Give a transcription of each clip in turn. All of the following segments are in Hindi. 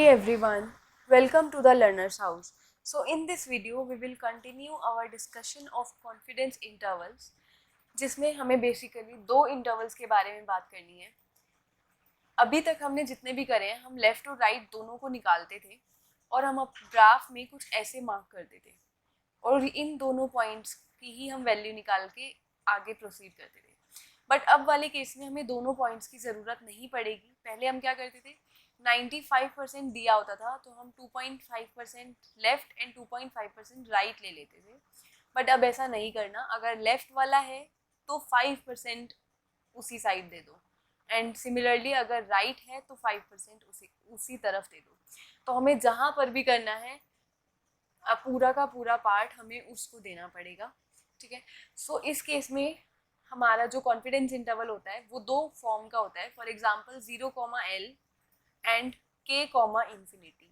Hey everyone, welcome to the Learner's House. So in this video we will continue our discussion of confidence intervals, जिसमें हमें बेसिकली दो इंटरवल्स के बारे में बात करनी है. अभी तक हमने जितने भी करे हैं हम लेफ्ट और राइट दोनों को निकालते थे और हम अब ग्राफ में कुछ ऐसे मार्क करते थे और इन दोनों पॉइंट्स की ही हम वैल्यू निकाल के आगे प्रोसीड करते थे. बट अब वाले केस में हमें दोनों पॉइंट्स की ज़रूरत नहीं पड़ेगी. पहले हम क्या करते थे, 95% दिया होता था तो हम 2.5% लेफ्ट एंड 2.5% राइट ले लेते थे. बट अब ऐसा नहीं करना. अगर लेफ्ट वाला है तो 5% उसी साइड दे दो एंड सिमिलरली अगर राइट है तो 5% उसी तरफ दे दो. तो हमें जहाँ पर भी करना है पूरा का पूरा पार्ट हमें उसको देना पड़ेगा. ठीक है. सो इस केस में हमारा जो कॉन्फिडेंस इंटरवल होता है वो दो फॉर्म का होता है. For example 0,L and K,∞.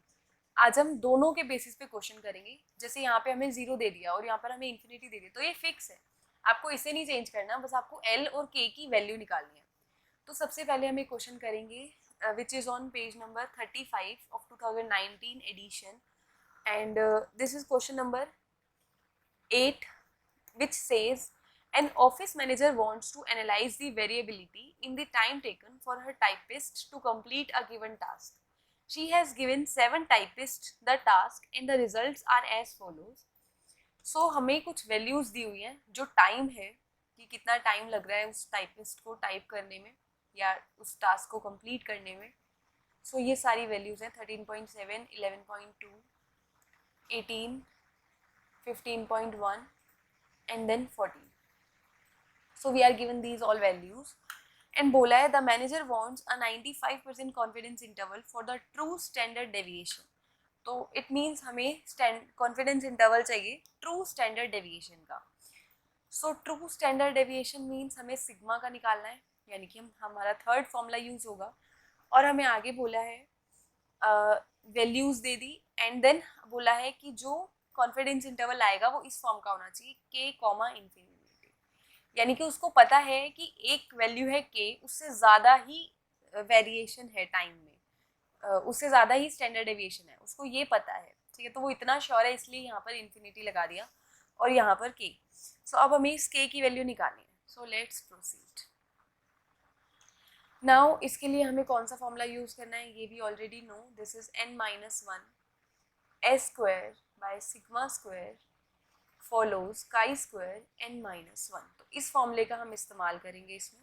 आज हम दोनों के बेसिस पे क्वेश्चन करेंगे. जैसे यहाँ पे हमें 0 दे दिया और यहाँ पर हमें इन्फिनिटी दे दी तो ये फिक्स है, आपको इसे नहीं चेंज करना, बस आपको L और K की वैल्यू निकालनी है. तो सबसे पहले हम एक क्वेश्चन करेंगे which is on page number 35 of 2019 edition and this is question number 8 which says an office manager wants to analyze the variability in the time taken for her typist to complete a given task. She has given 7 typists the task and the results are as follows. So हमें कुछ वैल्यूज दी हुई हैं जो टाइम है कि कितना टाइम लग रहा है उस टाइपिस्ट को टाइप करने में या उस टास्क को कंप्लीट करने में. सो ये सारी वैल्यूज हैं 13.7, 11.2, 18, 15.1 and then 14. So we are given these all values and बोला है the manager wants a 95% confidence interval for the true standard deviation. तो it means हमें confidence interval चाहिए true standard deviation का. So true standard deviation means हमें सिग्मा का निकालना है, यानी कि हमारा थर्ड फॉर्मूला यूज होगा. और हमें आगे बोला है वैल्यूज दे दी एंड देन बोला है कि जो कॉन्फिडेंस इंटरवल आएगा वो इस फॉर्म का होना चाहिए K,∞. यानी कि उसको पता है कि एक वैल्यू है K, उससे ज़्यादा ही वेरिएशन है टाइम में, उससे ज़्यादा ही स्टैंडर्ड डेविएशन है, उसको ये पता है. ठीक है. तो वो इतना श्योर है इसलिए यहाँ पर इन्फिनिटी लगा दिया और यहाँ पर K. सो अब हमें इस K की वैल्यू निकालनी है. So let's proceed. नाउ इसके लिए हमें कौन सा फॉर्मूला यूज करना है ये भी already know. This is n-1 s square by sigma square follows chi square n-1. तो इस फॉर्मूले का हम इस्तेमाल करेंगे इसमें.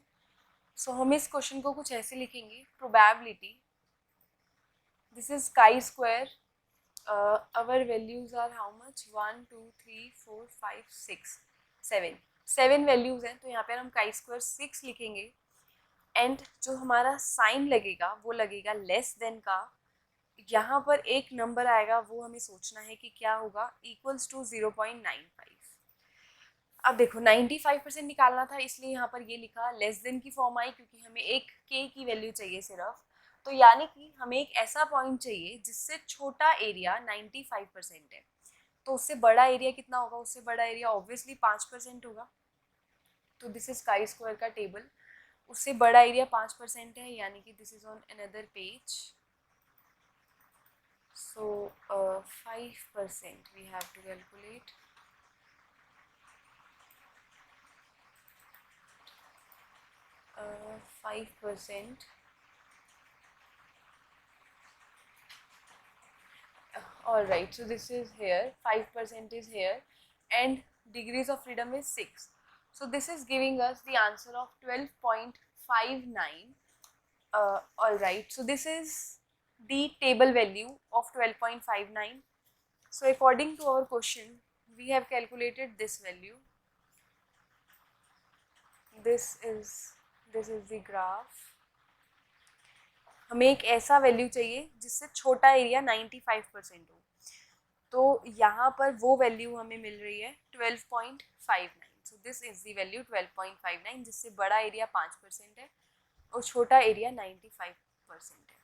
सो हम इस क्वेश्चन को कुछ ऐसे लिखेंगे. Probability, this is chi square. Our values are how much, 1 2 3 4 5 6 7 values हैं. तो यहाँ पर हम chi स्क्वायर 6 लिखेंगे एंड जो हमारा साइन लगेगा वो लगेगा लेस देन का. यहाँ पर एक नंबर आएगा वो हमें सोचना है कि क्या होगा, इक्वल्स टू 0.95. अब देखो 95% निकालना था इसलिए यहाँ पर ये लिखा. लेस देन की फॉर्म आई क्योंकि हमें एक K की वैल्यू चाहिए सिर्फ. तो यानी कि हमें एक ऐसा पॉइंट चाहिए जिससे छोटा एरिया 95% है. तो उससे बड़ा एरिया कितना होगा, उससे बड़ा एरिया ऑब्वियसली 5% होगा. तो दिस इज chi स्क्वायर का टेबल. उससे बड़ा एरिया 5% है, यानी कि this is on another page. So 5% we have to calculate. uh, 5%. All right, so this is here, 5% is here and degrees of freedom is 6. So this is giving us the answer of 12.59. All right, so this is the table value of 12.59. So according to our question, we have calculated this value. This is the graph. हमें एक ऐसा वैल्यू चाहिए जिससे छोटा एरिया 95% हो. तो यहाँ पर वो वैल्यू हमें मिल रही है 12.59. So this is the value 12.59, जिससे बड़ा एरिया 5% है और छोटा एरिया 95% है.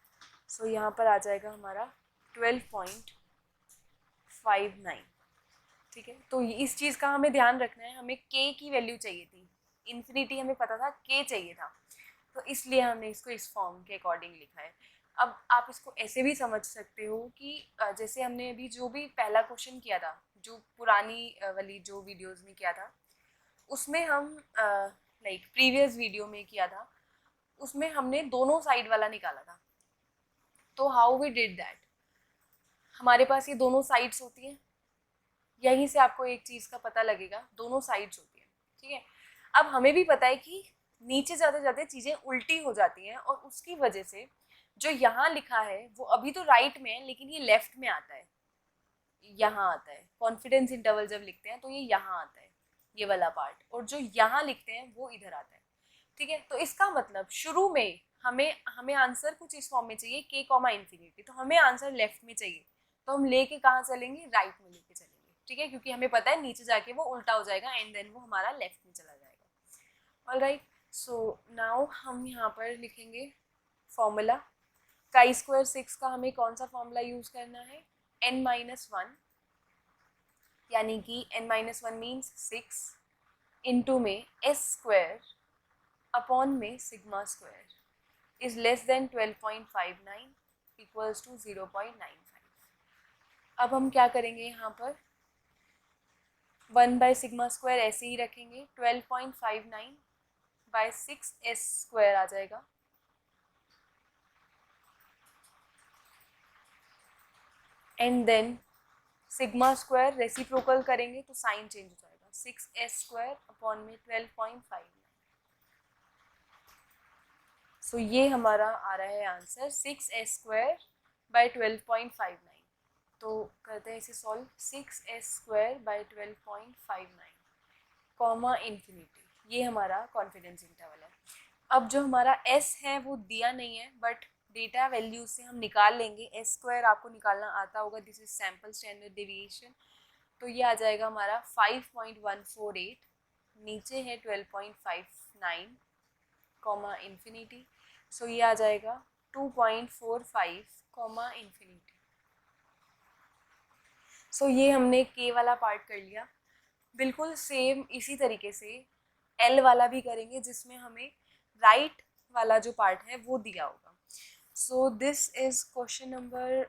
सो यहाँ पर आ जाएगा हमारा 12.59. ठीक है. तो इस चीज़ का हमें ध्यान रखना है. हमें K की वैल्यू चाहिए थी, इन्फिनिटी हमें पता था, K चाहिए था, तो इसलिए हमने इसको इस फॉर्म के अकॉर्डिंग लिखा है. अब आप इसको ऐसे भी समझ सकते हो कि जैसे हमने अभी जो भी पहला क्वेश्चन किया था, जो पुरानी वाली जो वीडियोस में किया था, उसमें हम लाइक प्रीवियस वीडियो में किया था, उसमें हमने दोनों साइड वाला निकाला था। तो हाउ वी डिड दैट, हमारे पास ये दोनों साइड्स होती हैं, यहीं से आपको एक चीज़ का पता लगेगा, दोनों साइड्स होती हैं, ठीक है। अब हमें भी पता है कि नीचे जाते जाते चीज़ें उल्टी हो जाती हैं, और उसकी वजह से जो यहाँ लिखा है वो अभी तो राइट में है, लेकिन ये लेफ्ट में आता है, यहाँ आता है। कॉन्फिडेंस इंटरवल जब लिखते हैं तो ये यहाँ आता है, ये वाला पार्ट, और जो यहाँ लिखते हैं वो इधर आता है, ठीक है। तो इसका मतलब शुरू में हमें हमें आंसर कुछ इस फॉर्म में चाहिए, k कॉमा इन्फिनिटी, तो हमें आंसर लेफ्ट में चाहिए, तो हम लेके कहाँ चलेंगे, राइट में लेके चलेंगे, ठीक है, क्योंकि हमें पता है नीचे जाके वो उल्टा हो जाएगा एंड देन वो हमारा लेफ्ट में चला जाएगा। ऑलराइट, सो नाउ हम यहाँ पर लिखेंगे फॉर्मूला। काई स्क्वायर 6 का हमें कौन सा फॉर्मूला यूज करना है, n-1, यानी कि n-1 मीन्स 6 इंटू में s स्क्वायर अपॉन में sigma square is less than 12.59 equals to 0.95। अब हम क्या करेंगे, यहाँ पर 1 बाय सिग्मा स्क्वायर ऐसे ही रखेंगे, 12.59 बाय 6s स्क्वायर आ जाएगा, and then sigma square reciprocal करेंगे तो साइन चेंज हो जाएगा, 6s स्क्वायर अपॉन में 12.59। सो ये हमारा आ रहा है आंसर 6s स्क्वायर बाय 12.59। तो करते हैं इसे solve, 6s square by 12.59 comma infinity, ये हमारा कॉन्फिडेंस इंटरवल है। अब जो हमारा s है वो दिया नहीं है, बट डेटा वैल्यू से हम निकाल लेंगे। s स्क्वायर आपको निकालना आता होगा, this is sample standard deviation, तो ये आ जाएगा हमारा 5.148, नीचे है 12.59 कॉमा इन्फिनिटी, सो ये आ जाएगा 2.45 कॉमा इन्फिनिटी। सो ये हमने k वाला पार्ट कर लिया। बिल्कुल सेम इसी तरीके से l वाला भी करेंगे, जिसमें हमें राइट वाला जो पार्ट है वो दिया होगा। So this is question number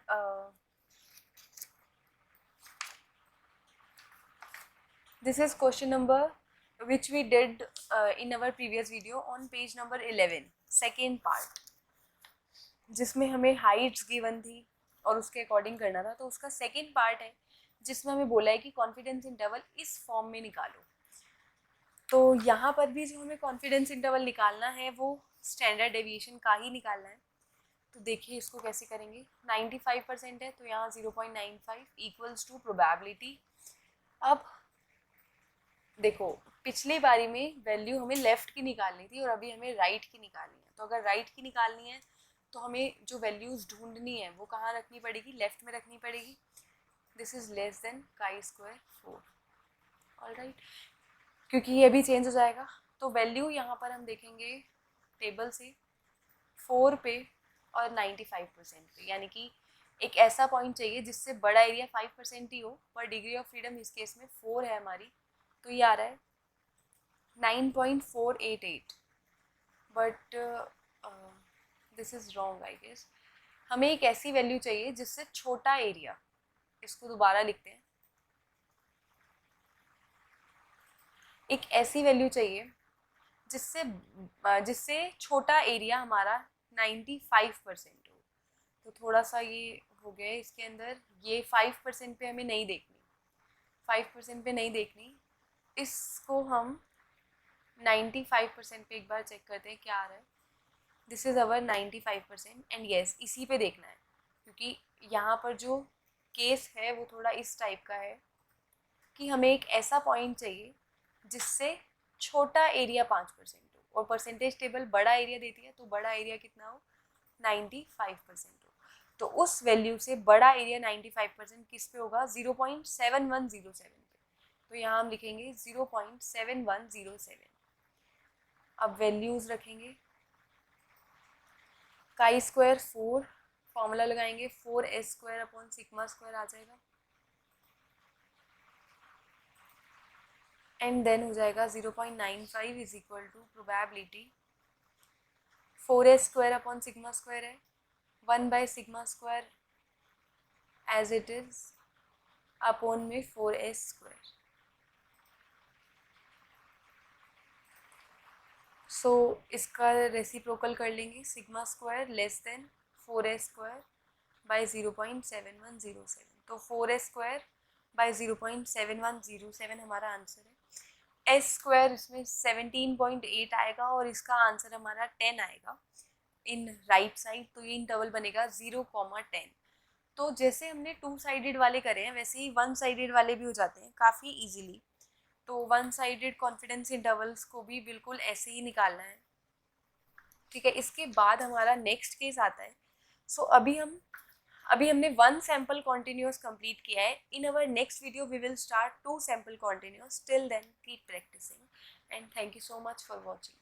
this is question number which we did in our previous video on page number 11, second part, जिसमें हमें हाइट्स गिवन थी और उसके अकॉर्डिंग करना था। तो उसका सेकेंड पार्ट है जिसमें हमें बोला है कि कॉन्फिडेंस इंटरवल इस फॉर्म में निकालो। तो यहाँ पर भी जो हमें कॉन्फिडेंस इंटरवल निकालना है वो स्टैंडर्ड डेविएशन का ही निकालना है। तो देखिए इसको कैसे करेंगे, 95% है तो यहाँ 0.95 इक्वल्स टू प्रोबेबिलिटी। अब देखो पिछली बारी में वैल्यू हमें लेफ्ट की निकालनी थी और अभी हमें राइट की निकालनी है, तो अगर राइट की निकालनी है तो हमें जो वैल्यूज ढूंढनी है वो कहाँ रखनी पड़ेगी, लेफ्ट में रखनी पड़ेगी। This is less then chi square 4, alright, क्योंकि ये भी चेंज हो जाएगा। तो वैल्यू यहाँ पर हम देखेंगे टेबल से 4 पे और 95% पे, यानी कि एक ऐसा पॉइंट चाहिए जिससे बड़ा एरिया 5% ही हो, पर डिग्री ऑफ फ्रीडम इस केस में 4 है हमारी, तो ये आ रहा है 9.488, but this is wrong I guess. हमें एक ऐसी वैल्यू चाहिए जिससे छोटा एरिया, इसको दोबारा लिखते हैं, एक ऐसी वैल्यू चाहिए जिससे जिससे छोटा एरिया हमारा 95% हो। तो थोड़ा सा ये हो गया है इसके अंदर, ये 5% पे हमें नहीं देखनी, 5% पे नहीं देखनी, इसको हम 95% पे एक बार चेक करते हैं क्या आ रहा है। This is our 95% and yes इसी पे देखना है, क्योंकि यहाँ पर जो केस है वो थोड़ा इस टाइप का है कि हमें एक ऐसा पॉइंट चाहिए जिससे छोटा एरिया 5% हो, और परसेंटेज टेबल बड़ा एरिया देती है, तो बड़ा एरिया कितना हो, 95% हो। तो उस वैल्यू से बड़ा एरिया 95% किस पे होगा, 0.7107 पे, तो यहाँ हम लिखेंगे 0.7107। अब वैल्यूज रखेंगे, काई स्क्वायर 4, फॉर्मूला लगाएंगे 4s square upon sigma square आ जाएगा, एंड देन हो जाएगा 0.95 is equal to probability 4s square upon sigma square है 1/σ² एज इट इज अपॉन में 4s²। सो इसका रेसिप्रोकल कर लेंगे, σ² लेस देन 4s² बाई 0.7107। तो 4s² बाई 0.7107 हमारा आंसर है। s² इसमें 17.8 आएगा और इसका आंसर हमारा 10 आएगा इन राइट साइड। तो ये इंटरवल बनेगा 0,10। तो जैसे हमने 2 साइडेड वाले करे हैं वैसे ही 1 साइडेड वाले भी हो जाते हैं काफ़ी इजीली। तो 1 साइडेड कॉन्फिडेंस इंटरवल्स को भी बिल्कुल ऐसे ही निकालना है, ठीक है। इसके बाद हमारा नेक्स्ट केस आता है। सो अभी हमने 1 सैम्पल कॉन्टिन्यूस कंप्लीट किया है। In our next video we will start 2 sample continuous. Till then keep practicing and thank you so much for watching.